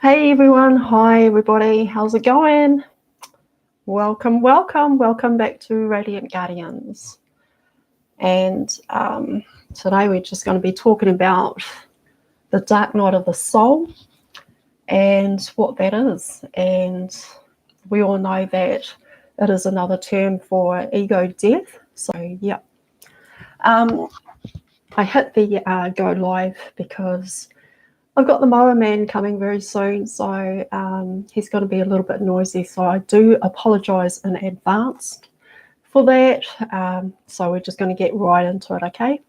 Hey everyone, hi everybody, how's it going? Welcome back to Radiant Guardians. And today we're just going to be talking about the dark night of the soul and what that is. And we all know that it is another term for ego death. So, yeah. I hit the go live because I've got the mower man coming very soon, so he's going to be a little bit noisy. So I do apologise in advance for that. So we're just going to get right into it, okay?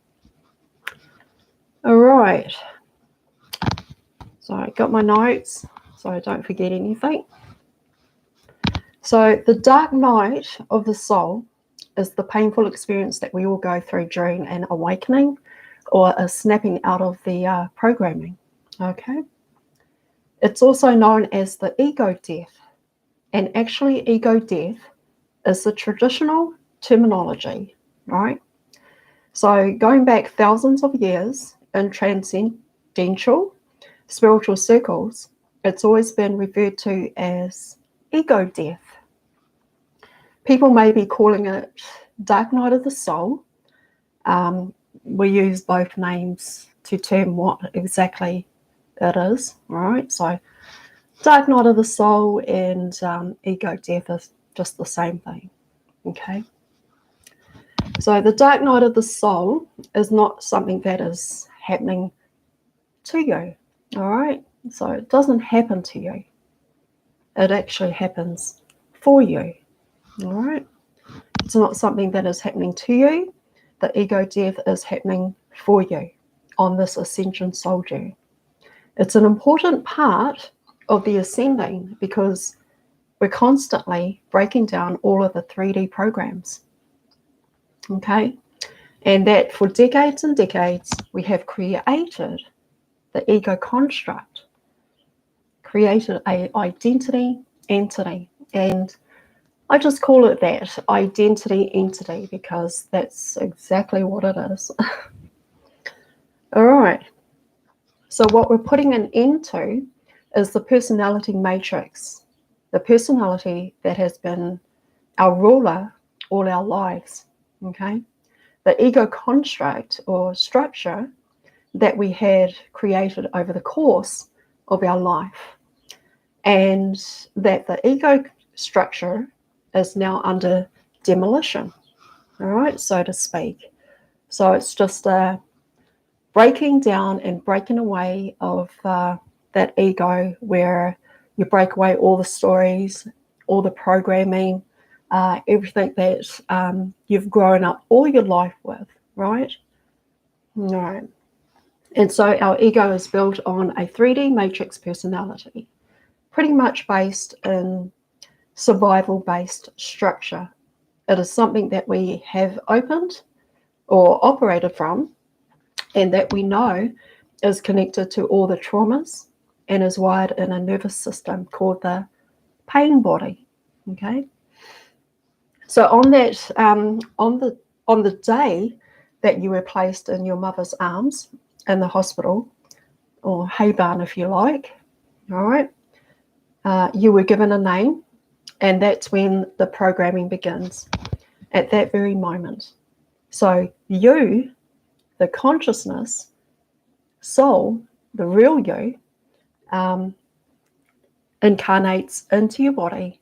All right. So I got my notes so I don't forget anything. So the dark night of the soul is the painful experience that we all go through during an awakening or a snapping out of the programming, okay? It's also known as the ego death, and actually ego death is the traditional terminology, right? So going back thousands of years in transcendental spiritual circles, it's always been referred to as ego death. People may be calling it dark night of the soul. We use both names to term what exactly it is, right? So dark night of the soul and ego death is just the same thing, okay? So the dark night of the soul is not something that is happening to you, all right? So it doesn't happen to you. It actually happens for you, all right? It's not something that is happening to you. The ego death is happening for you on this ascension soul journey. It's an important part of the ascending because we're constantly breaking down all of the 3D programs, okay? And that for decades and decades, we have created the ego construct, created an identity entity. And I just call it that, identity entity, because that's exactly what it is. All right. So what we're putting an end to is the personality matrix, the personality that has been our ruler all our lives, okay? The ego construct or structure that we had created over the course of our life, and that the ego structure is now under demolition, all right, so to speak. So it's just a breaking down and breaking away of that ego, where you break away all the stories, all the programming, everything that you've grown up all your life with, right? Right. And so our ego is built on a 3D matrix personality, pretty much based in survival-based structure. It is something that we have opened or operated from, and that we know is connected to all the traumas and is wired in a nervous system called the pain body. Okay. So on that, on the day that you were placed in your mother's arms in the hospital, or hay barn if you like, all right, you were given a name, and that's when the programming begins, at that very moment. So you, the consciousness, soul, the real you, incarnates into your body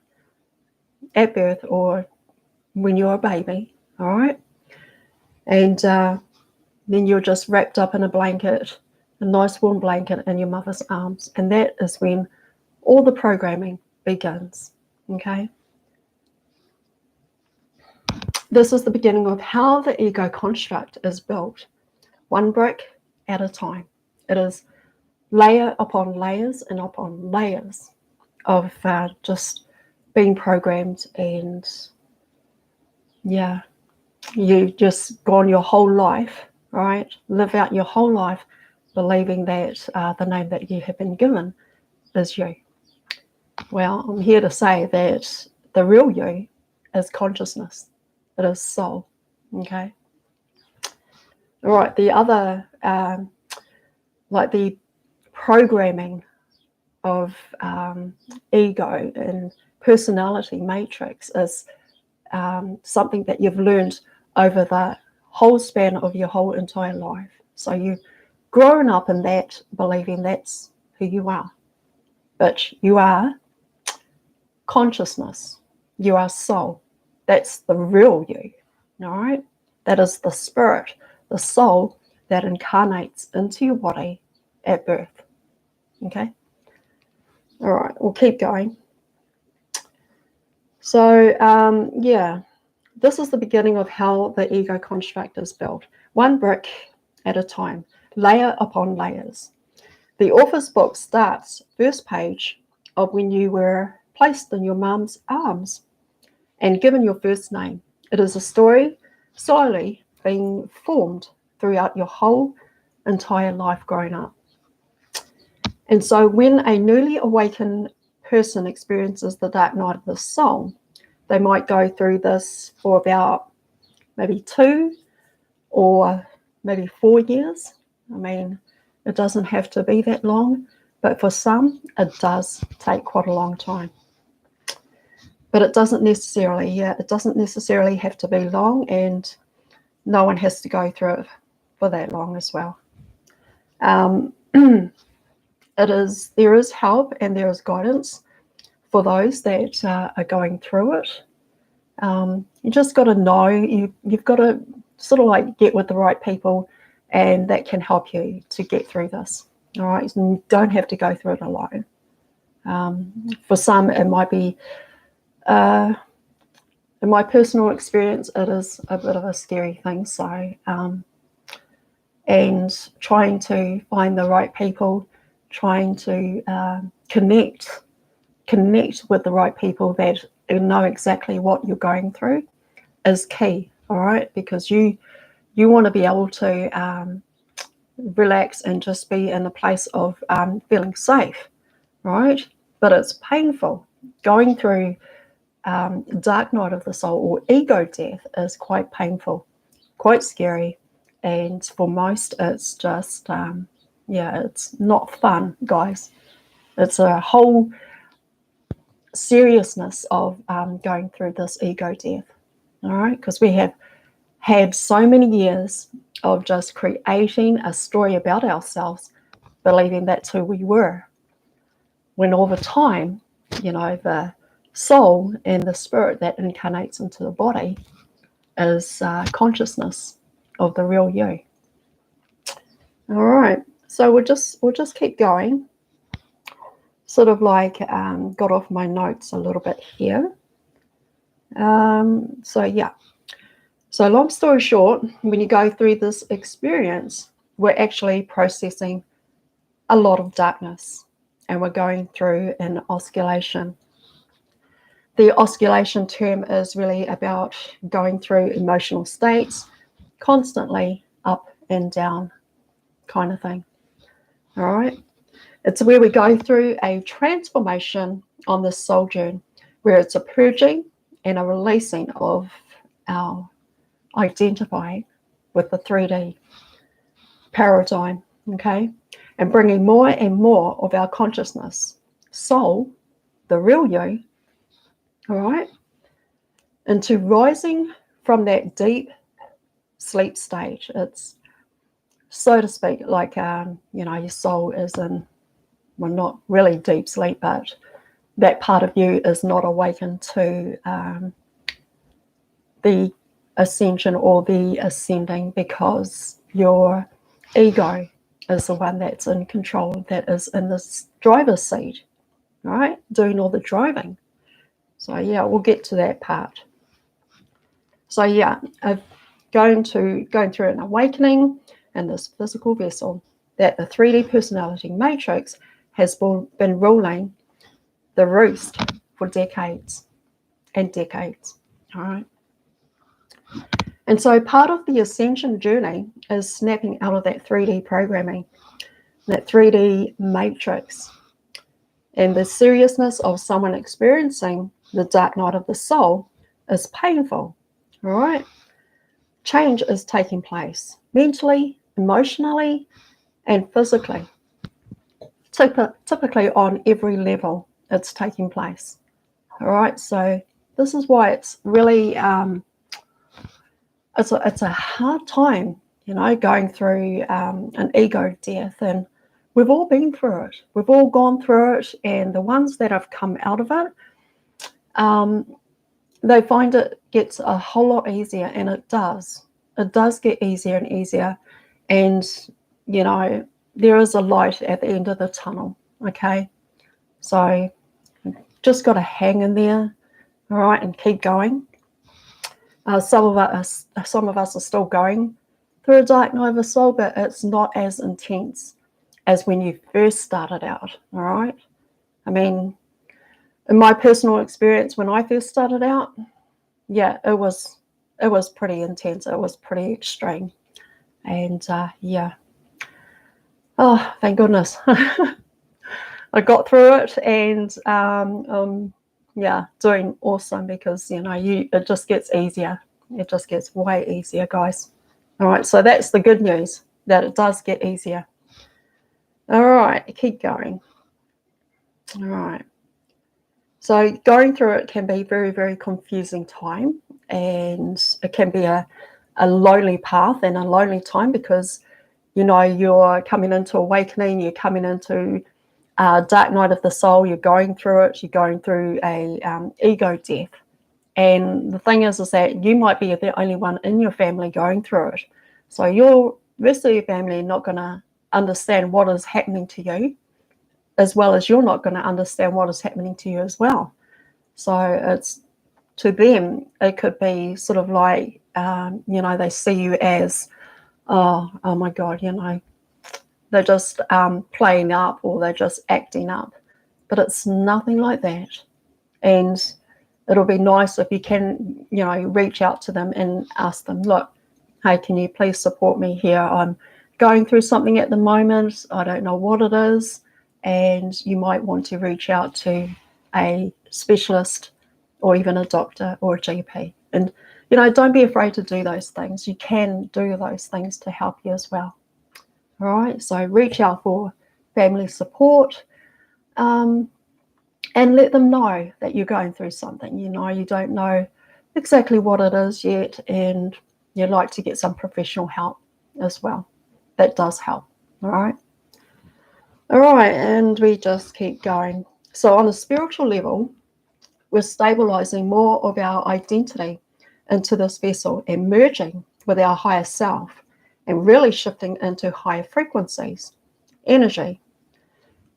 at birth or when you're a baby, all right? And then you're just wrapped up in a blanket, a nice warm blanket in your mother's arms. And that is when all the programming begins, okay? This is the beginning of how the ego construct is built, one brick at a time. It is layer upon layers and upon layers of just being programmed, and yeah, you just gone your whole life, right? Live out your whole life believing that the name that you have been given is you. Well, I'm here to say that the real you is consciousness. It is soul, okay? All right, the other, like the programming of ego and personality matrix is something that you've learned over the whole span of your whole entire life. So you've grown up in that, believing that's who you are. But you are consciousness. You are soul. That's the real you. All right? That is the spirit, the soul that incarnates into your body at birth. Okay? All right, we'll keep going. So, this is the beginning of how the ego construct is built. One brick at a time, layer upon layers. The author's book starts, first page, of when you were placed in your mum's arms and given your first name. It is a story slowly being formed throughout your whole entire life growing up. And so when a newly awakened person experiences the dark night of the soul, they might go through this for about maybe 2 or maybe 4 years. I mean, it doesn't have to be that long, but for some, it does take quite a long time. But it doesn't necessarily have to be long, and no one has to go through it for that long as well. There is help and there is guidance for those that are going through it. You just got to know, you've got to sort of like get with the right people, and that can help you to get through this. All right, you don't have to go through it alone. For some, it might be, in my personal experience, it is a bit of a scary thing. So, and trying to find the right people, trying to connect with the right people that know exactly what you're going through is key. All right, because you want to be able to relax and just be in a place of feeling safe, right? But it's painful. Going through dark night of the soul or ego death is quite painful, quite scary, and for most it's just it's not fun, guys. It's a whole seriousness of going through this ego death. All right, because we have had so many years of just creating a story about ourselves, believing that's who we were, when all the time, the soul and the spirit that incarnates into the body is consciousness of the real you. All right, so we'll just keep going. Sort of like got off my notes a little bit here. So long story short, when you go through this experience, we're actually processing a lot of darkness, and we're going through an oscillation. The oscillation term is really about going through emotional states, constantly up and down kind of thing. All right. It's where we go through a transformation on this soul journey, where it's a purging and a releasing of our identifying with the 3D paradigm, okay? And bringing more and more of our consciousness, soul, the real you, all right, into rising from that deep sleep stage. It's, so to speak, like, your soul is in, well, not really deep sleep, but that part of you is not awakened to the ascension or the ascending, because your ego is the one that's in control, that is in this driver's seat, right, doing all the driving. So we'll get to that part. So going through an awakening in this physical vessel, that the 3D personality matrix has been ruling the roost for decades and decades. All right. And so part of the ascension journey is snapping out of that 3D programming, that 3D matrix, and the seriousness of someone experiencing the dark night of the soul is painful. All right. Change is taking place mentally, emotionally, and physically. typically on every level it's taking place. All right, so this is why it's really it's a hard time, going through an ego death, and we've all been through it. We've all gone through it, and the ones that have come out of it, they find it gets a whole lot easier, and it does. It does get easier and easier, and there is a light at the end of the tunnel. Okay, so just got to hang in there, all right, and keep going. Some of us are still going through a dark night of the soul, but it's not as intense as when you first started out. All right, I mean, in my personal experience, when I first started out, yeah, it was pretty intense. It was pretty extreme, and yeah. Oh, thank goodness. I got through it, and yeah, doing awesome, because it just gets easier. It just gets way easier, guys. All right, so that's the good news, that it does get easier. All right, keep going. All right. So going through it can be very, very confusing time, and it can be a lonely path and a lonely time, because you're coming into awakening, you're coming into dark night of the soul, you're going through it, you're going through a ego death. And the thing is that you might be the only one in your family going through it. So your rest of your family are not going to understand what is happening to you, as well as you're not going to understand what is happening to you as well. So it's, to them, it could be sort of like, they see you as, oh my God, they're just playing up, or they're just acting up. But it's nothing like that. And it'll be nice if you can, reach out to them and ask them, look, hey, can you please support me here? I'm going through something at the moment. I don't know what it is. And you might want to reach out to a specialist, or even a doctor or a GP. And, don't be afraid to do those things. You can do those things to help you as well. All right, so reach out for family support, and let them know that you're going through something. You don't know exactly what it is yet, and you'd like to get some professional help as well. That does help. All right. All right, and we just keep going. So on a spiritual level, we're stabilizing more of our identity into this vessel and merging with our higher self, and really shifting into higher frequencies, energy.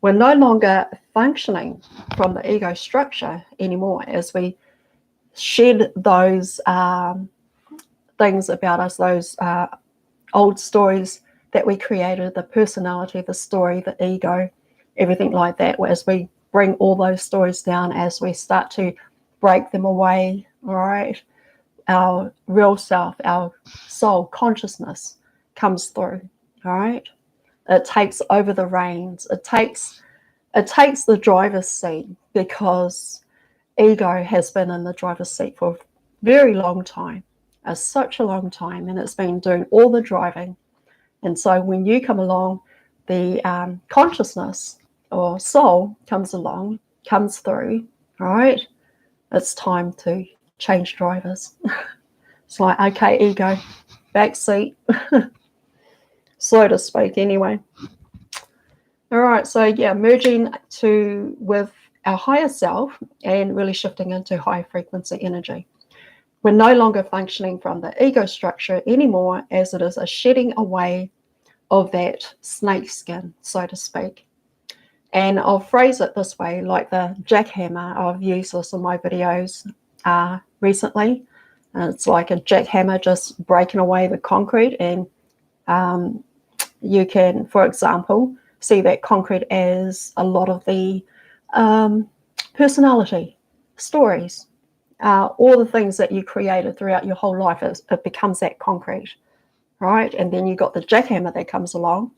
We're no longer functioning from the ego structure anymore, as we shed those things about us, those old stories that we created, the personality, the story, the ego, everything like that. As we bring all those stories down, as we start to break them away, all right, our real self, our soul consciousness comes through, all right. It takes over the reins. It takes the driver's seat, because ego has been in the driver's seat for a very long time, such a long time, and it's been doing all the driving. And so when you come along, the consciousness or soul comes through, all right? It's time to change drivers. It's like, okay, ego, back seat, so to speak, anyway. All right, so yeah, merging with our higher self and really shifting into high frequency energy. We're no longer functioning from the ego structure anymore, as it is a shedding away of that snake skin, so to speak. And I'll phrase it this way, like the jackhammer. I've used this in my videos recently. It's like a jackhammer just breaking away the concrete, and you can, for example, see that concrete as a lot of the personality, stories, all the things that you created throughout your whole life. It becomes that concrete, right? And then you got the jackhammer that comes along,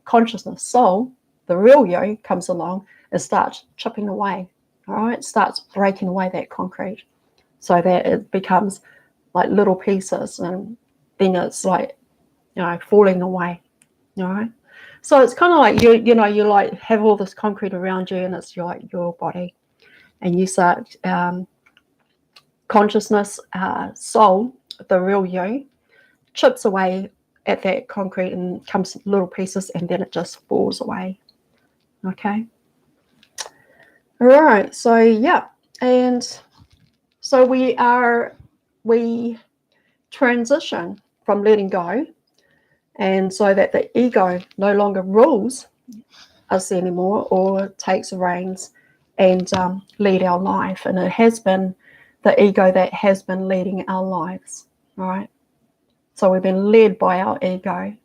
consciousness, soul, the real you comes along and starts chipping away, all right? Starts breaking away that concrete, so that it becomes like little pieces, and then it's like, falling away, all right? So it's kind of like you know, you like have all this concrete around you, and it's like your body, and you start consciousness, soul, the real you, chips away at that concrete and comes little pieces, and then it just falls away. Okay. All right. So yeah, and so we transition from letting go, and so that the ego no longer rules us anymore or takes the reins and lead our life. And it has been the ego that has been leading our lives, right? So we've been led by our ego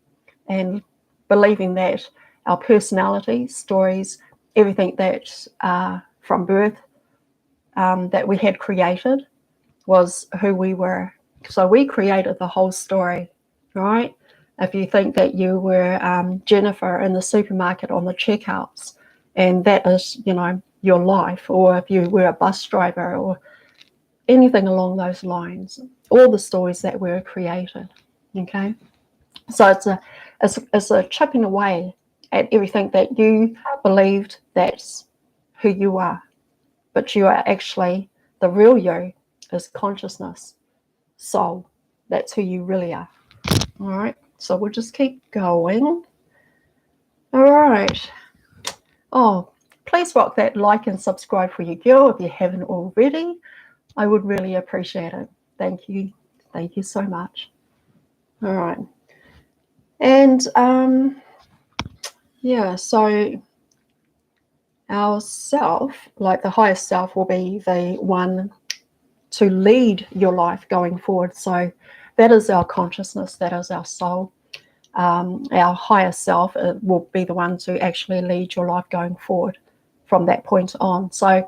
and believing that our personality, stories, everything that from birth that we had created was who we were. So we created the whole story, right? If you think that you were Jennifer in the supermarket on the checkouts, and that is, you know, your life, or if you were a bus driver or anything along those lines, all the stories that were created, okay? So it's a chipping away at everything that you believed that's who you are, but you are actually the real you is consciousness, soul. That's who you really are. All right. So we'll just keep going. All right. Oh, please rock that like and subscribe for your girl if you haven't already. I would really appreciate it. Thank you. Thank you so much. All right. And yeah, so our self, like the highest self, will be the one to lead your life going forward. So that is our consciousness, that is our soul. Our higher self will be the one to actually lead your life going forward from that point on. So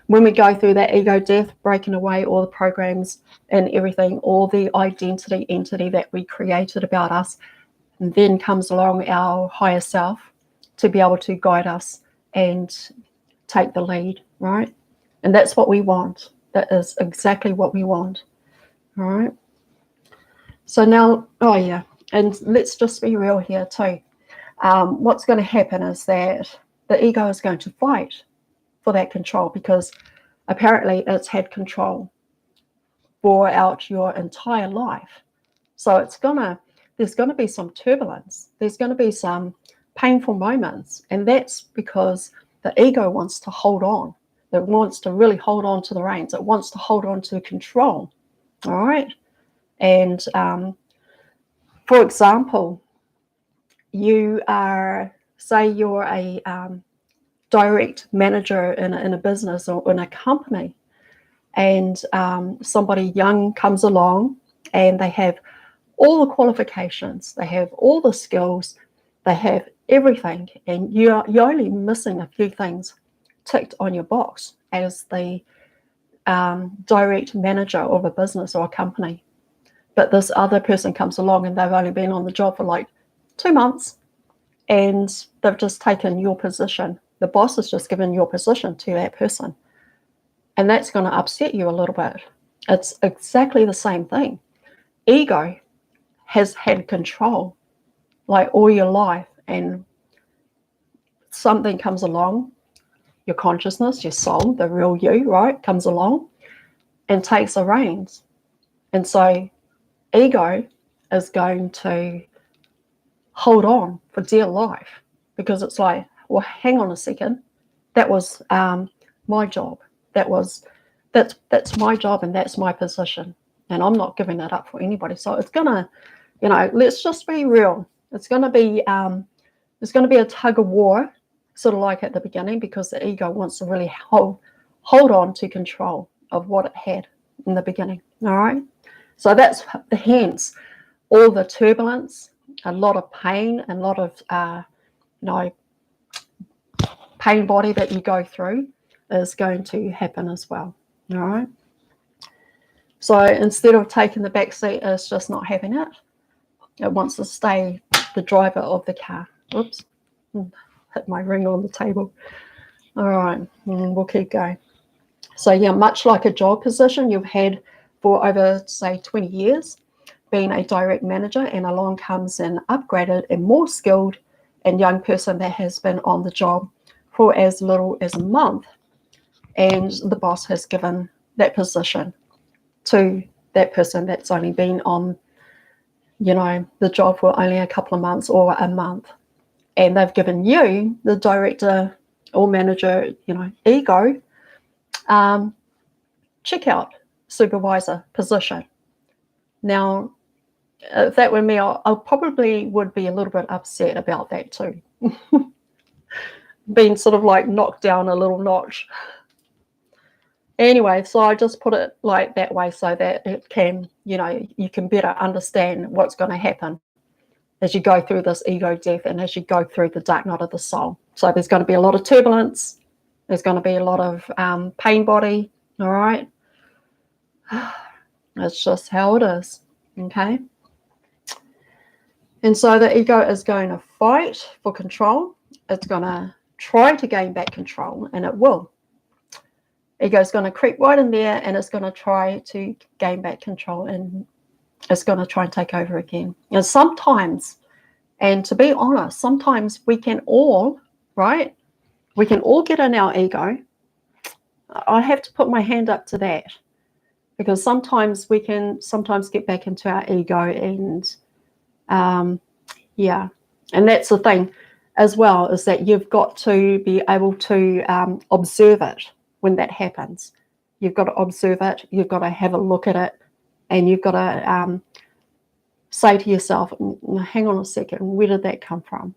when we go through that ego death, breaking away all the programs and everything, all the identity entity that we created about us, and then comes along our higher self to be able to guide us and take the lead, right? And that's what we want. That is exactly what we want. All right. So now, oh yeah, and let's just be real here too. What's going to happen is that the ego is going to fight for that control, because apparently it's had control throughout your entire life. So there's gonna be some turbulence. There's going to be some painful moments, and that's because the ego wants to hold on. It wants to really hold on to the reins. It wants to hold on to control. All right. And for example, you are, say you're a direct manager in a business or in a company, and somebody young comes along and they have all the qualifications, they have all the skills, they have everything, and you're only missing a few things ticked on your box as the direct manager of a business or a company. But this other person comes along and they've only been on the job for like 2 months, and they've just taken your position. The boss has just given your position to that person. And that's going to upset you a little bit. It's exactly the same thing. Ego has had control like all your life, and something comes along, your consciousness, your soul, the real you, right, comes along and takes the reins. And so ego is going to hold on for dear life, because it's like, well, hang on a second, that was my job. That's my job, and that's my position, and I'm not giving that up for anybody. So it's gonna, you know, let's just be real. It's gonna be a tug of war, sort of like at the beginning, because the ego wants to really hold on to control of what it had in the beginning. All right. So that's hence all the turbulence, a lot of pain, and a lot of pain body that you go through is going to happen as well. All right. So instead of taking the back seat, it's just not having it. It wants to stay the driver of the car. Oops, hit my ring on the table. All right, we'll keep going. So yeah, much like a job position you've had for over, say, 20 years, being a direct manager, and along comes an upgraded and more skilled and young person that has been on the job for as little as a month, and the boss has given that position to that person that's only been on, the job for only a couple of months or a month, and they've given you the director or manager, ego, checkout supervisor position. Now, if that were me, I probably would be a little bit upset about that too. Being sort of like knocked down a little notch. Anyway, so I just put it like that way so that it can, you can better understand what's going to happen as you go through this ego death and as you go through the dark night of the soul. So there's going to be a lot of turbulence. There's going to be a lot of pain body. All right. It's just how it is. Okay. And so the ego is going to fight for control. It's going to try to gain back control, and it will. Ego is going to creep right in there, and it's going to try to gain back control, and it's going to try and take over again. And sometimes, and to be honest, sometimes we can all, right? We can all get in our ego. I have to put my hand up to that, because sometimes we can get back into our ego, and and that's the thing as well, is that you've got to be able to observe it when that happens. You've got to observe it, you've got to have a look at it, and you've got to say to yourself, hang on a second, where did that come from?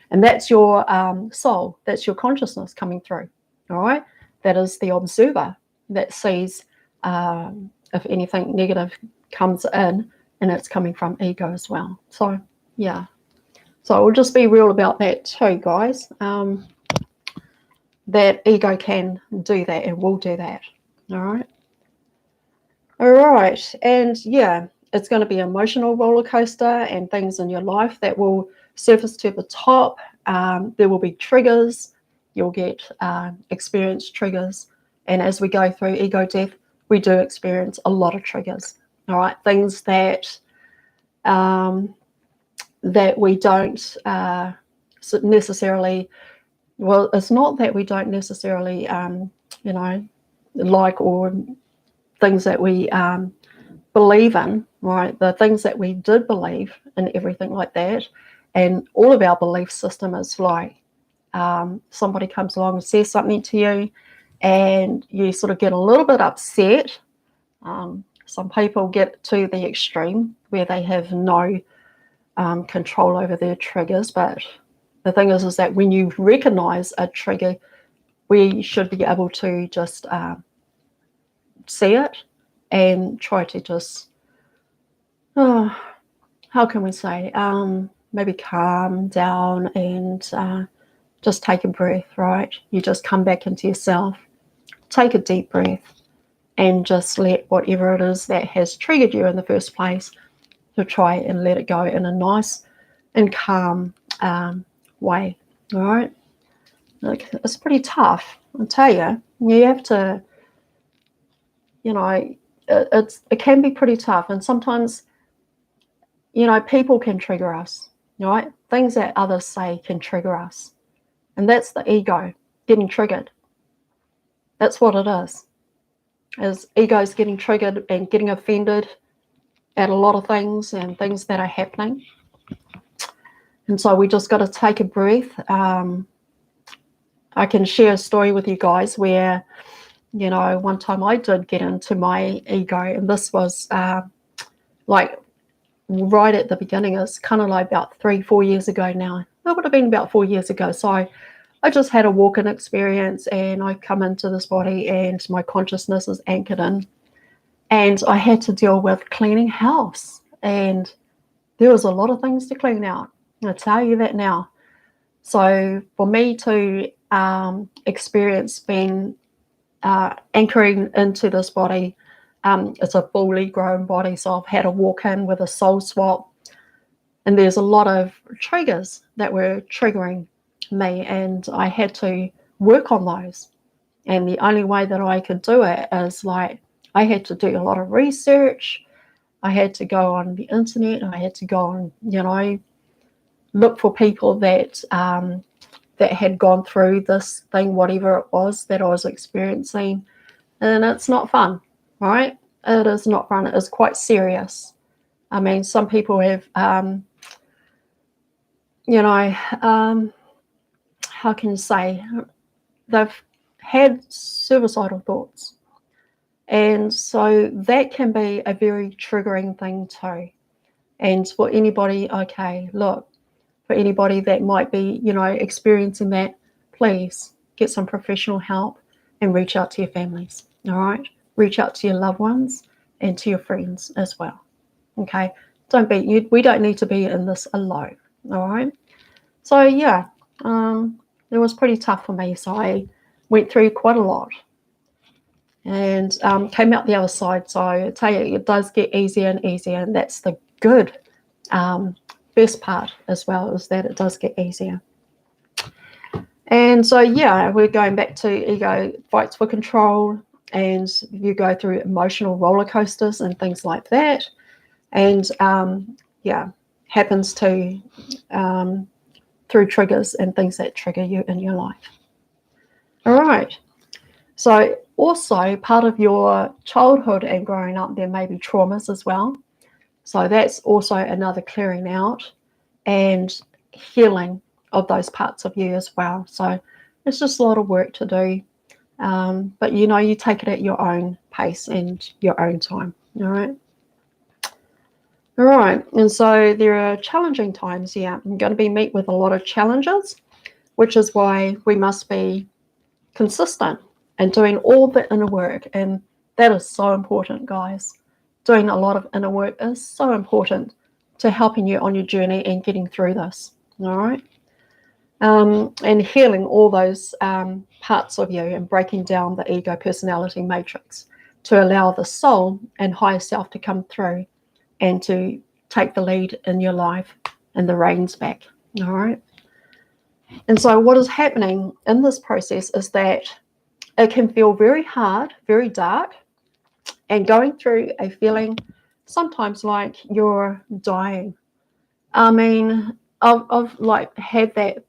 And that's your soul, that's your consciousness coming through, all right? That is the observer that sees if anything negative comes in, and it's coming from ego as well. So, yeah. So we'll just be real about that too, guys. That ego can do that and will do that. All right. All right. And yeah, it's going to be an emotional roller coaster and things in your life that will surface to the top. There will be triggers. You'll get experience triggers. And as we go through ego death, we do experience a lot of triggers. All right. Things that that we don't necessarily, well, it's not that we don't necessarily, like, or things that we believe in, right? The things that we did believe and everything like that. And all of our belief system is like, somebody comes along and says something to you, and you sort of get a little bit upset. Some people get to the extreme where they have no control over their triggers, but the thing is that when you recognize a trigger, we should be able to just see it and try to just, how can we say, maybe calm down and just take a breath, right? You just come back into yourself, take a deep breath, and just let whatever it is that has triggered you in the first place, to try and let it go in a nice and calm way. All right. Like, it's pretty tough, I'll tell you. You have to, it can be pretty tough. And sometimes, people can trigger us, right? Things that others say can trigger us. And that's the ego getting triggered. That's what it is ego's getting triggered and getting offended at a lot of things and things that are happening. And so we just got to take a breath. I can share a story with you guys where, one time I did get into my ego, and this was like right at the beginning. It's kind of like about 3-4 years ago now. It would have been about 4 years ago. So I just had a walk-in experience, and I come into this body and my consciousness is anchored in. And I had to deal with cleaning house, and there was a lot of things to clean out. I'll tell you that now. So for me to experience being anchoring into this body, it's a fully grown body. So I've had a walk in with a soul swap, and there's a lot of triggers that were triggering me, and I had to work on those. And the only way that I could do it is like, I had to do a lot of research. I had to go on the internet. I had to go on, look for people that that had gone through this thing, whatever it was that I was experiencing, and it's not fun, right? It is not fun. It is quite serious. I mean, some people have, how can you say, they've had suicidal thoughts. And so that can be a very triggering thing too. And for anybody, okay, look, for anybody that might be, experiencing that, please get some professional help and reach out to your families, all right? Reach out to your loved ones and to your friends as well, okay? We don't need to be in this alone, all right? So, yeah, it was pretty tough for me. So I went through quite a lot and came out the other side. So I tell you, it does get easier and easier, and that's the good best part as well, is that it does get easier. And so, yeah, we're going back to ego fights for control, and you go through emotional roller coasters and things like that. And, happens to through triggers and things that trigger you in your life. All right. So also part of your childhood and growing up, there may be traumas as well. So that's also another clearing out and healing of those parts of you as well. So it's just a lot of work to do. But you take it at your own pace and your own time. All right. All right. And so there are challenging times. Yeah, I'm going to be met with a lot of challenges, which is why we must be consistent and doing all the inner work. And that is so important, guys. Doing a lot of inner work is so important to helping you on your journey and getting through this. All right. And healing all those parts of you and breaking down the ego personality matrix to allow the soul and higher self to come through and to take the lead in your life and the reins back. All right. And so what is happening in this process is that it can feel very hard, very dark, and going through a feeling sometimes like you're dying. I mean, I've like had that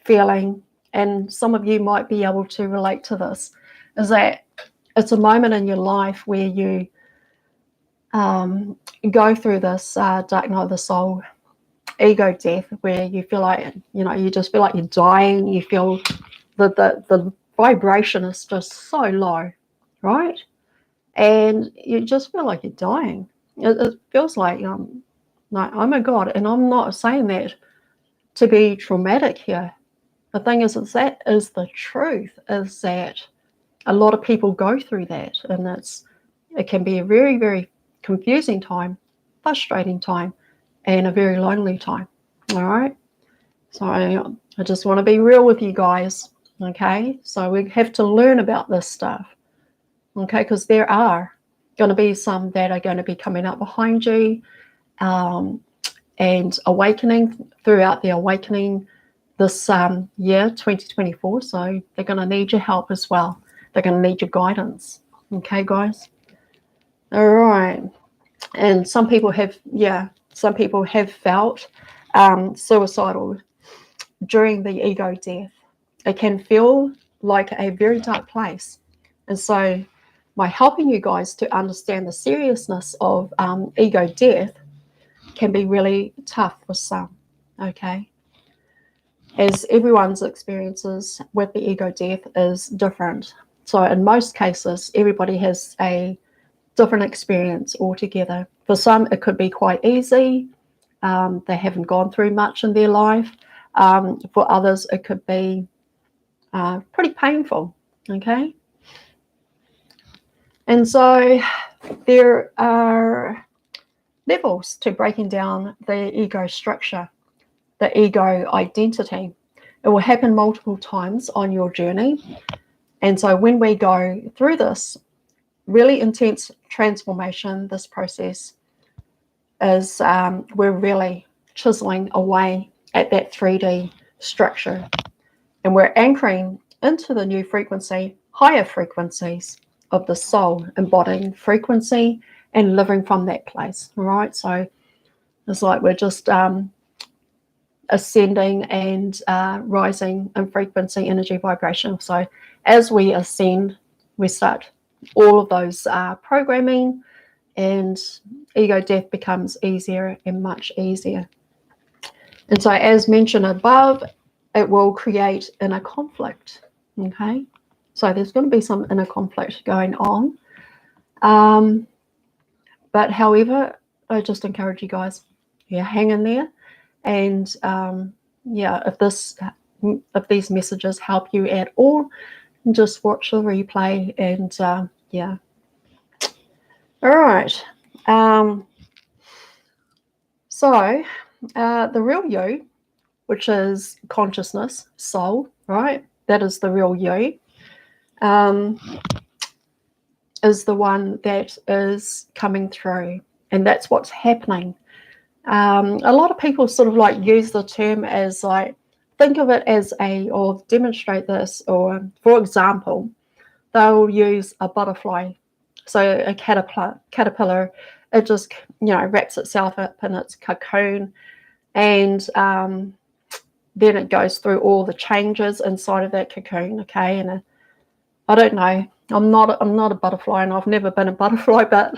feeling, and some of you might be able to relate to this, is that it's a moment in your life where you go through this dark night of the soul, ego death, where you feel like, you just feel like you're dying. You feel the vibration is just so low, right? And you just feel like you're dying. It feels like, oh my God. And I'm not saying that to be traumatic here. The thing is that is the truth, is that a lot of people go through that, and it can be a very, very confusing time, frustrating time, and a very lonely time. All right. So I just want to be real with you guys. Okay. So we have to learn about this stuff. Okay. Because there are going to be some that are going to be coming up behind you and awakening throughout the awakening this year, 2024. So they're going to need your help as well. They're going to need your guidance. Okay, guys? All right. And some people have felt suicidal during the ego death. It can feel like a very dark place. And so by helping you guys to understand the seriousness of ego death can be really tough for some, okay? As everyone's experiences with the ego death is different. So in most cases, everybody has a different experience altogether. For some, it could be quite easy. They haven't gone through much in their life. For others, it could be pretty painful, okay? And so there are levels to breaking down the ego structure, the ego identity. It will happen multiple times on your journey. And so when we go through this really intense transformation, this process is we're really chiseling away at that 3D structure. And we're anchoring into the new frequency, higher frequencies of the soul, embodying frequency and living from that place, right? So it's like we're just ascending and rising in frequency, energy, vibration. So as we ascend, we start all of those programming, and ego death becomes easier and much easier. And so, as mentioned above, it will create inner conflict. Okay, so there's going to be some inner conflict going on. But however, I just encourage you guys, hang in there. And if these messages help you at all, just watch the replay. And all right. So the real you, which is consciousness, soul, right? That is the real you. Is the one that is coming through, and that's what's happening. A lot of people sort of like use the term as like, think of it as or demonstrate this, or for example, they'll use a butterfly. So a caterpillar, it just, wraps itself up in its cocoon, and then it goes through all the changes inside of that cocoon. Okay, and I don't know, I'm not a butterfly, and I've never been a butterfly, but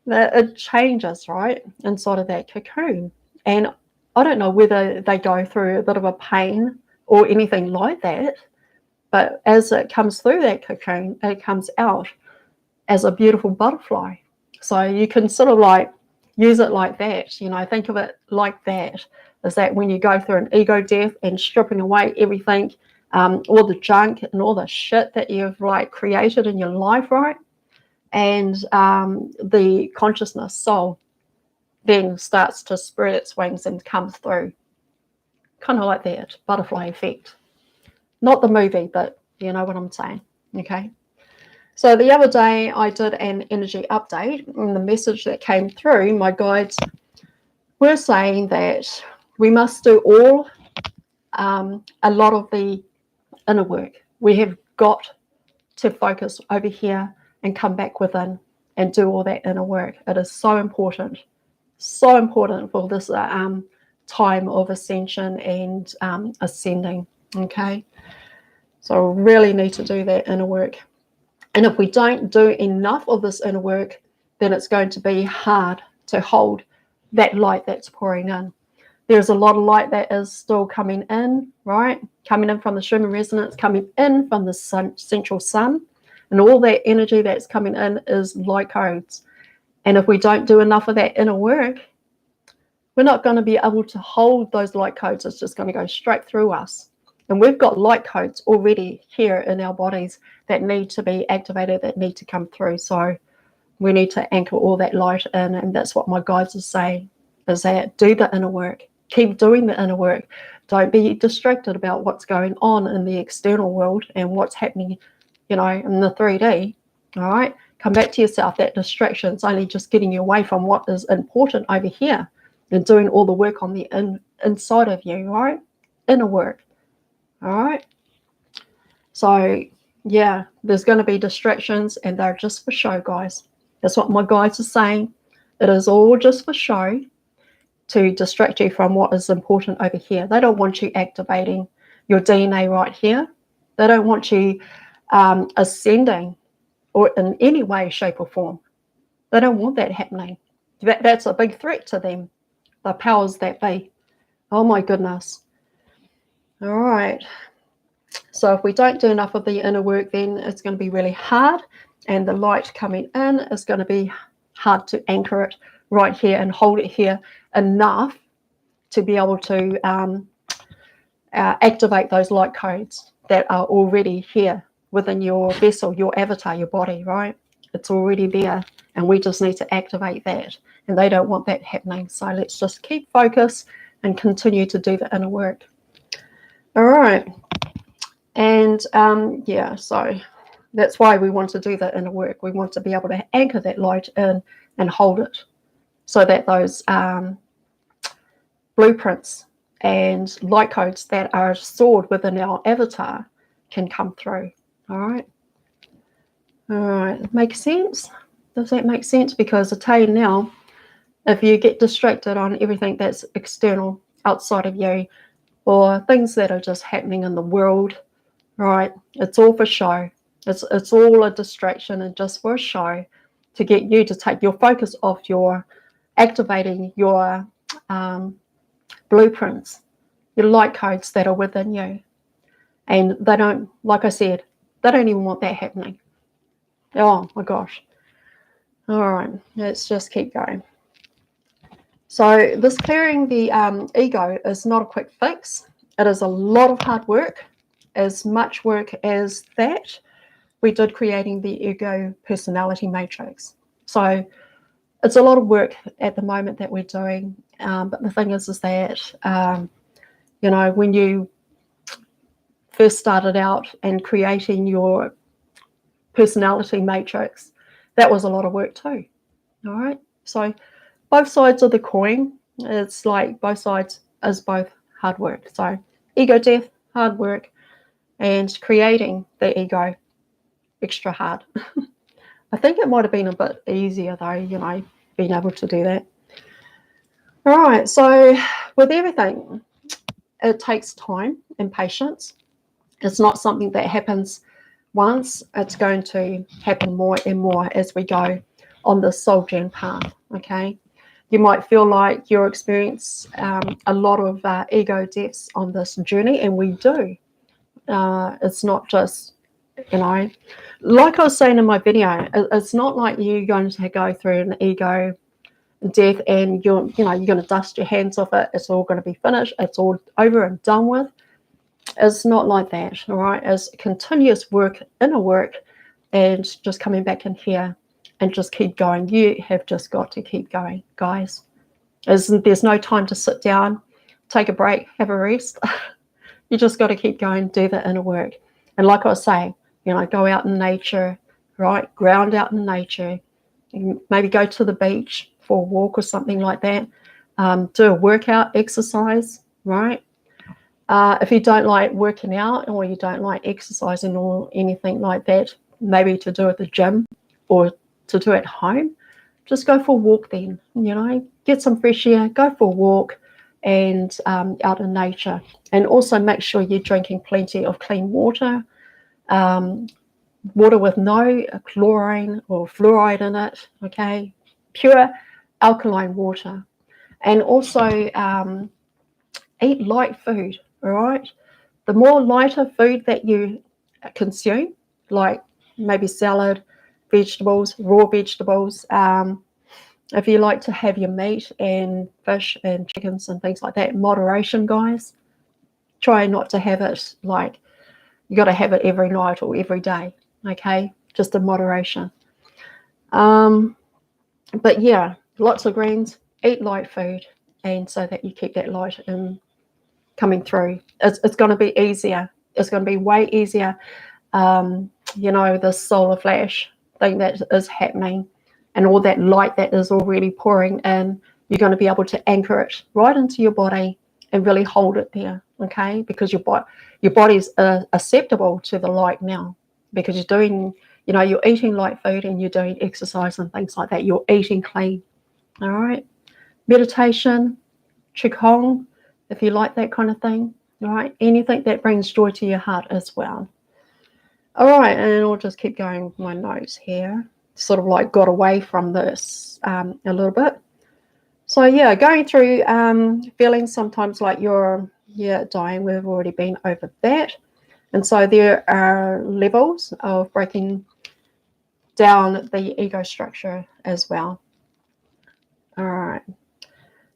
it changes, right, inside of that cocoon. And I don't know whether they go through a bit of a pain or anything like that, but as it comes through that cocoon, it comes out as a beautiful butterfly. So you can sort of like use it like that, think of it like that, is that when you go through an ego death and stripping away everything, all the junk and all the shit that you've like created in your life, right? And the consciousness soul then starts to spread its wings and comes through, kind of like that butterfly effect. Not the movie, but you know what I'm saying. Okay, so the other day I did an energy update, and the message that came through, my guides were saying that we must do a lot of the inner work. We have got to focus over here and come back within and do all that inner work. It is so important for this time of ascension and ascending. Okay, so we really need to do that inner work. And if we don't do enough of this inner work, then it's going to be hard to hold that light that's pouring in. There's a lot of light that is still coming in, right? Coming in from the Schumann resonance, coming in from the central sun. And all that energy that's coming in is light codes. And if we don't do enough of that inner work, we're not going to be able to hold those light codes. It's just going to go straight through us. And we've got light codes already here in our bodies that need to be activated, that need to come through. So we need to anchor all that light in. And that's what my guides are saying, is that do the inner work. Keep doing the inner work. Don't be distracted about what's going on in the external world and what's happening, in the 3D. All right. Come back to yourself. That distraction is only just getting you away from what is important over here and doing all the work on the inside of you. All right. Inner work. All right. So, there's going to be distractions, and they're just for show, guys. That's what my guides are saying. It is all just for show, to distract you from what is important over here. They don't want you activating your DNA right here. They don't want you ascending or in any way, shape or form. They don't want that happening. That's a big threat to them, the powers that be. Oh my goodness. All right. So if we don't do enough of the inner work, then it's going to be really hard, and the light coming in is going to be hard to anchor it right here and hold it here enough to be able to activate those light codes that are already here within your vessel, your avatar, your body, right? It's already there, and we just need to activate that, and they don't want that happening. So let's just keep focus and continue to do the inner work. All right. And so that's why we want to do the inner work. We want to be able to anchor that light in and hold it, so that those blueprints and light codes that are stored within our avatar can come through. All right, makes sense? Does that make sense? Because I tell you now, if you get distracted on everything that's external, outside of you, or things that are just happening in the world, right? It's all for show. It's all a distraction and just for a show to get you to take your focus off your activating your blueprints, your light codes that are within you. And they don't, like I said, they don't even want that happening. Oh my gosh. All right, let's just keep going. So this clearing the ego is not a quick fix. It is a lot of hard work, as much work as that we did creating the ego personality matrix. So it's a lot of work at the moment that we're doing. But the thing is that, you know, when you first started out and creating your personality matrix, that was a lot of work too. All right. So both sides of the coin, it's like both sides is both hard work. So ego death, hard work, and creating the ego, extra hard. I think it might have been a bit easier though, you know, being able to do that. All right, so with everything, it takes time and patience. It's not something that happens once. It's going to happen more and more as we go on the soul journey path, okay? You might feel like you experience a lot of ego deaths on this journey, and we do. It's not just, you know, like I was saying in my video, it's not like you're going to go through an ego death and you're going to dust your hands off it. It's all going to be finished. It's all over and done with. It's not like that, all right? It's continuous work, inner work, and just coming back in here and just keep going. You have just got to keep going, guys. There's no time to sit down, take a break, have a rest. You just got to keep going, do the inner work. And like I was saying, you know, go out in nature, right? Ground out in nature. Maybe go to the beach for a walk or something like that. Do a workout, exercise, right? If you don't like working out or you don't like exercising or anything like that, maybe to do at the gym or to do at home, just go for a walk then, you know, get some fresh air, go for a walk and out in nature. And also make sure you're drinking plenty of clean water, water with no chlorine or fluoride in it, okay, pure alkaline water. And also eat light food, all right? The more lighter food that you consume, like maybe salad, vegetables, raw vegetables, if you like to have your meat and fish and chickens and things like that, moderation, guys. Try not to have it like you got to have it every night or every day, okay? Just in moderation. But yeah, lots of greens, eat light food, and so that you keep that light in coming through. It's going to be easier. It's going to be way easier. You know, the solar flash thing that is happening and all that light that is already pouring in, you're going to be able to anchor it right into your body and really hold it there, okay? Because your body's acceptable to the light now because you're doing, you know, you're eating light food and you're doing exercise and things like that. You're eating clean, all right? Meditation, qigong, if you like that kind of thing, all right? Anything that brings joy to your heart as well. All right, and I'll just keep going with my notes here. Sort of like got away from this a little bit. So yeah, going through feeling sometimes like you're dying. We've already been over that. And so there are levels of breaking down the ego structure as well. All right.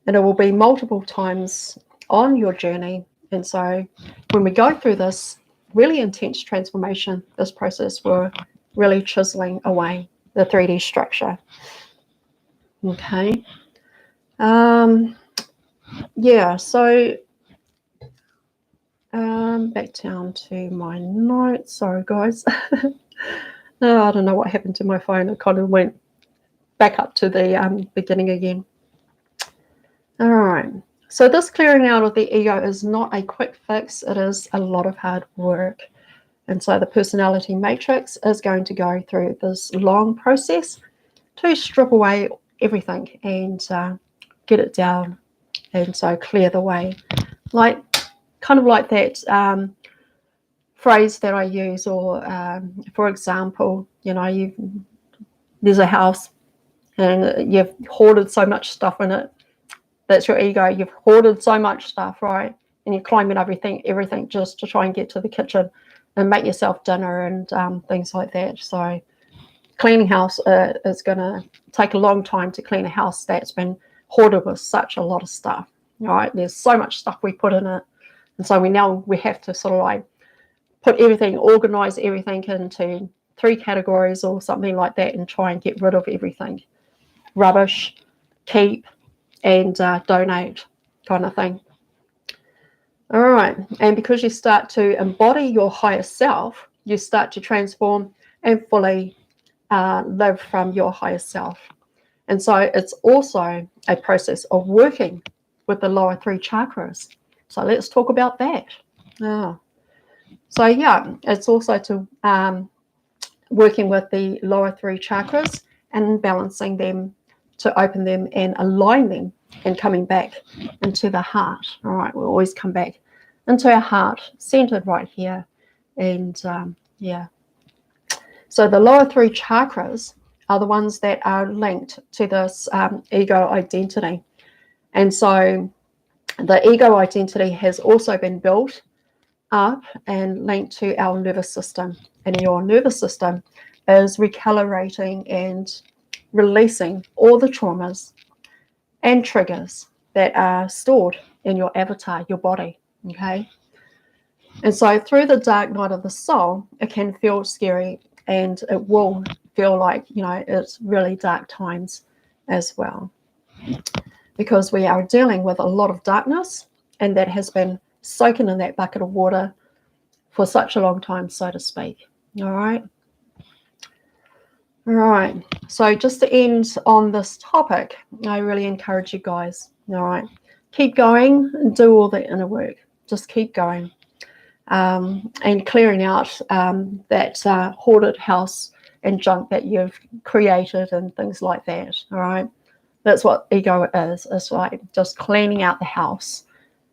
And it will be multiple times on your journey. And so when we go through this really intense transformation, this process, we're really chiseling away the 3D structure. Okay. Yeah, so back down to my notes. Sorry, guys. I don't know what happened to my phone. It kind of went back up to the beginning again. All right. So this clearing out of the ego is not a quick fix. It is a lot of hard work. And so the personality matrix is going to go through this long process to strip away everything and get it down and so clear the way. Like, kind of like that phrase that I use, or for example, you know, there's a house and you've hoarded so much stuff in it. That's your ego. You've hoarded so much stuff, right? And you're climbing everything just to try and get to the kitchen and make yourself dinner and things like that. So cleaning house is going to take a long time to clean a house that's been hoarded with such a lot of stuff, right? There's so much stuff we put in it. And so we have to sort of like organize everything into 3 categories or something like that, and try and get rid of everything. Rubbish, keep, and donate, kind of thing. All right. And because you start to embody your higher self, you start to transform and fully live from your higher self. And so it's also a process of working with the lower 3 chakras. So let's talk about that. So yeah, it's also to working with the lower 3 chakras and balancing them, to open them and align them, and coming back into the heart. All right, we'll always come back into our heart, centered right here. And yeah, so the lower 3 chakras are the ones that are linked to this ego identity. And so the ego identity has also been built up and linked to our nervous system. And your nervous system is recalibrating and releasing all the traumas and triggers that are stored in your avatar, your body. Okay. And so through the dark night of the soul, it can feel scary, and it will feel like, you know, it's really dark times as well, because we are dealing with a lot of darkness, and that has been soaking in that bucket of water for such a long time, so to speak. All right. All right. So just to end on this topic, I really encourage you guys, all right, keep going and do all the inner work. Just keep going. And clearing out that hoarded house and junk that you've created and things like that. All right. That's what ego is. It's like just cleaning out the house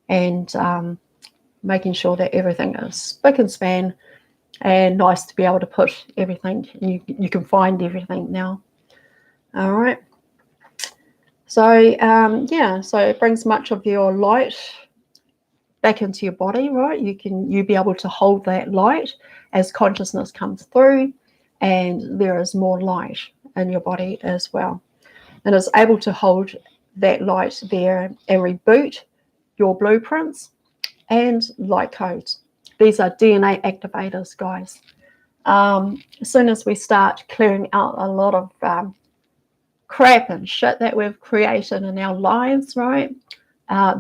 and making sure that everything is spick and span and nice to be able to put everything. You can find everything now. All right. So yeah, so it brings much of your light back into your body, right? You be able to hold that light as consciousness comes through, and there is more light in your body as well. And it's able to hold that light there and reboot your blueprints and light codes. These are DNA activators, guys. As soon as we start clearing out a lot of crap and shit that we've created in our lives, right?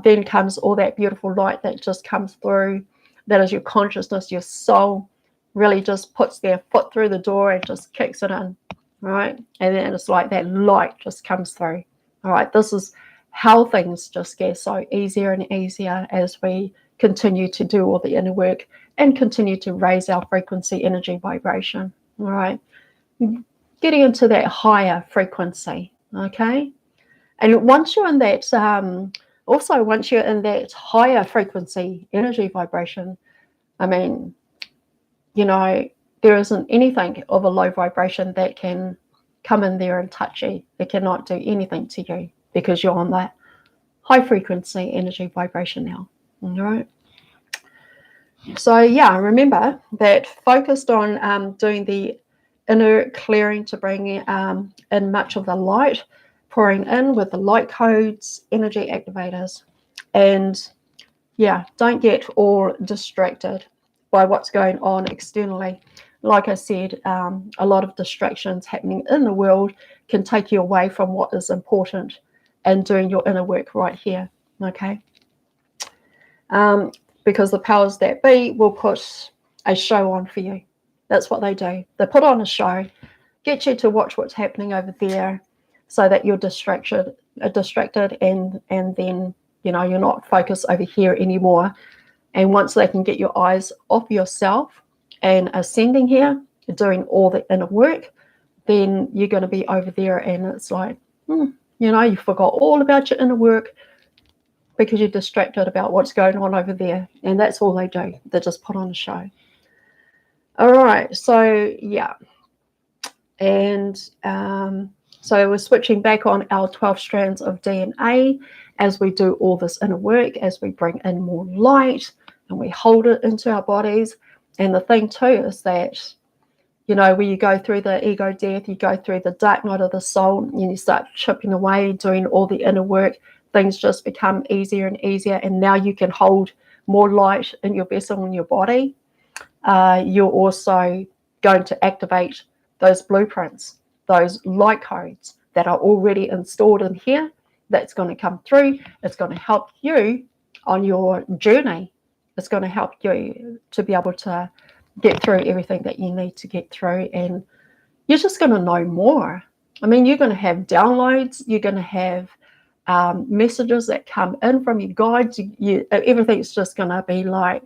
Then comes all that beautiful light that just comes through. That is your consciousness, your soul really just puts their foot through the door and just kicks it in, right? And then it's like that light just comes through. All right, this is how things just get so easier and easier as we continue to do all the inner work and continue to raise our frequency, energy, vibration. All right, getting into that higher frequency. Okay, and once you're in that, once you're in that higher frequency, energy, vibration, I mean, you know, there isn't anything of a low vibration that can come in there and touch you. It cannot do anything to you because you're on that high frequency energy vibration now. All right. So yeah, remember that focused on doing the inner clearing to bring in much of the light, pouring in with the light codes, energy activators, and yeah, don't get all distracted by what's going on externally. Like I said, a lot of distractions happening in the world can take you away from what is important and doing your inner work right here, okay? Because the powers that be will put a show on for you. That's what they do. They put on a show, get you to watch what's happening over there so that you're distracted and then, you know, you're not focused over here anymore. And once they can get your eyes off yourself and ascending here, doing all the inner work, then you're going to be over there and it's like, you know, you forgot all about your inner work, because you're distracted about what's going on over there. And that's all they do. They just put on a show. All right. So, yeah. And so we're switching back on our 12 strands of DNA as we do all this inner work, as we bring in more light and we hold it into our bodies. And the thing too is that, you know, when you go through the ego death, you go through the dark night of the soul, and you start chipping away, doing all the inner work, things just become easier and easier. And now you can hold more light in your vessel, in your body. You're also going to activate those blueprints, those light codes that are already installed in here. That's going to come through. It's going to help you on your journey. It's going to help you to be able to get through everything that you need to get through, and you're just going to know more. I mean, you're going to have downloads, you're going to have messages that come in from your guides. Everything's just going to be like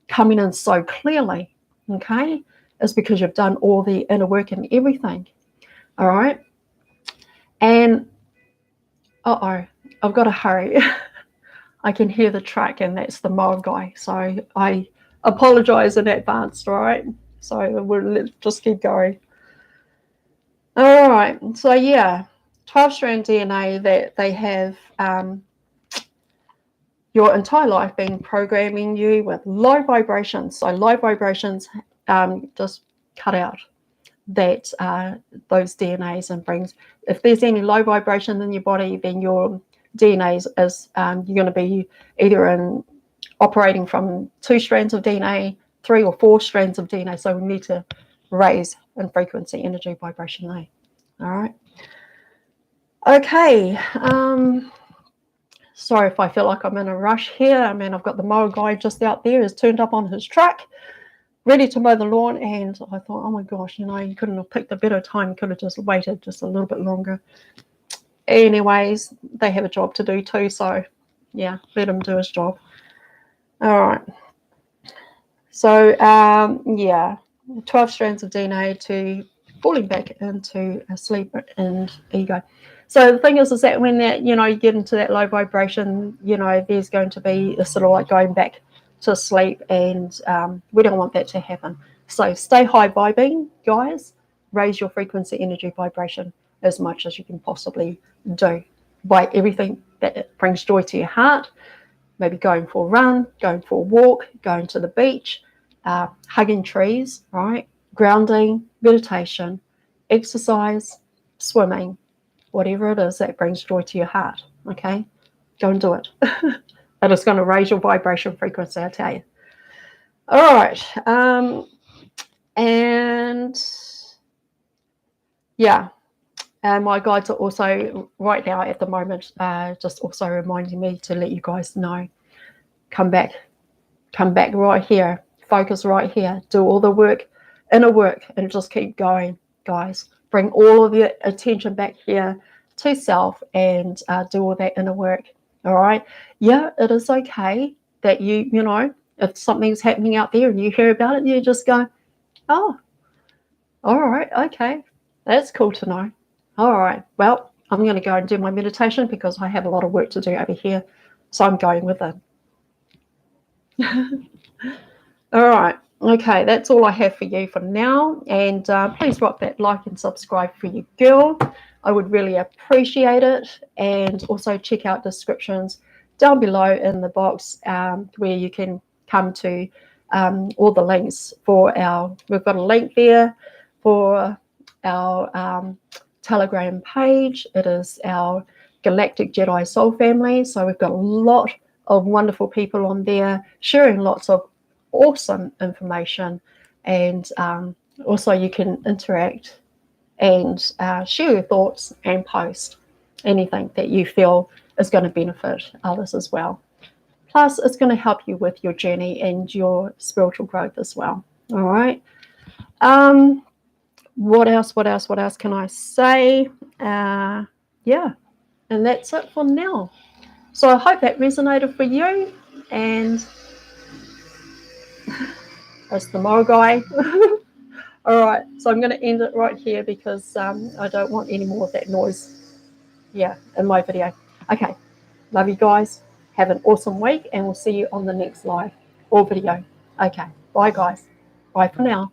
coming in so clearly. Okay, it's because you've done all the inner work and everything. All right, and I've got to hurry. I can hear the truck, and that's the mower guy, so I apologize in advance. All right, so we'll just keep going. All right, so yeah, 12-strand DNA that they have your entire life been programming you with low vibrations. So low vibrations, just cut out that those DNAs and brings. If there's any low vibration in your body, then your DNA is you're going to be either operating from 2 strands of DNA, 3 or 4 strands of DNA. So we need to raise in frequency, energy, vibration there. All right. Okay. Sorry if I feel like I'm in a rush here. I mean, I've got the mower guy just out there, is turned up on his truck, ready to mow the lawn, and I thought, oh my gosh, you know, you couldn't have picked a better time. You could have just waited just a little bit longer. Anyways, they have a job to do too, so yeah, let him do his job. All right. So yeah, 12 strands of DNA to falling back into a sleep and ego. So the thing is that when that, you know, you get into that low vibration, you know, there's going to be a sort of like going back to sleep, and we don't want that to happen. So stay high vibing, guys. Raise your frequency, energy, vibration as much as you can possibly do by everything that brings joy to your heart. Maybe going for a run, going for a walk, going to the beach, hugging trees, right? Grounding, meditation, exercise, swimming, whatever it is that brings joy to your heart, okay? Go and do it. And it's going to raise your vibration frequency, I tell you. All right. And yeah, my guides are also right now at the moment just also reminding me to let you guys know, come back right here, focus right here, do all the work, inner work, and just keep going, guys. Bring all of your attention back here to self and do all that inner work. All right. Yeah, it is okay that you know, if something's happening out there and you hear about it, you just go, oh, all right, okay, that's cool to know. All right, well, I'm going to go and do my meditation because I have a lot of work to do over here, so I'm going with it. All right, okay, that's all I have for you for now, and please rock that like and subscribe for your girl. I would really appreciate it, and also check out descriptions down below in the box where you can come to all the links for we've got a link there for our Telegram page. It is our Galactic Jedi Soul Family, so we've got a lot of wonderful people on there sharing lots of awesome information, and also you can interact and share your thoughts and post anything that you feel is going to benefit others as well. Plus, it's going to help you with your journey and your spiritual growth as well. All right. What else can I say? Yeah, and that's it for now. So I hope that resonated for you, and that's the moral guy. All right, so I'm going to end it right here because I don't want any more of that noise, yeah, in my video. Okay, love you guys. Have an awesome week, and we'll see you on the next live or video. Okay, bye guys. Bye for now.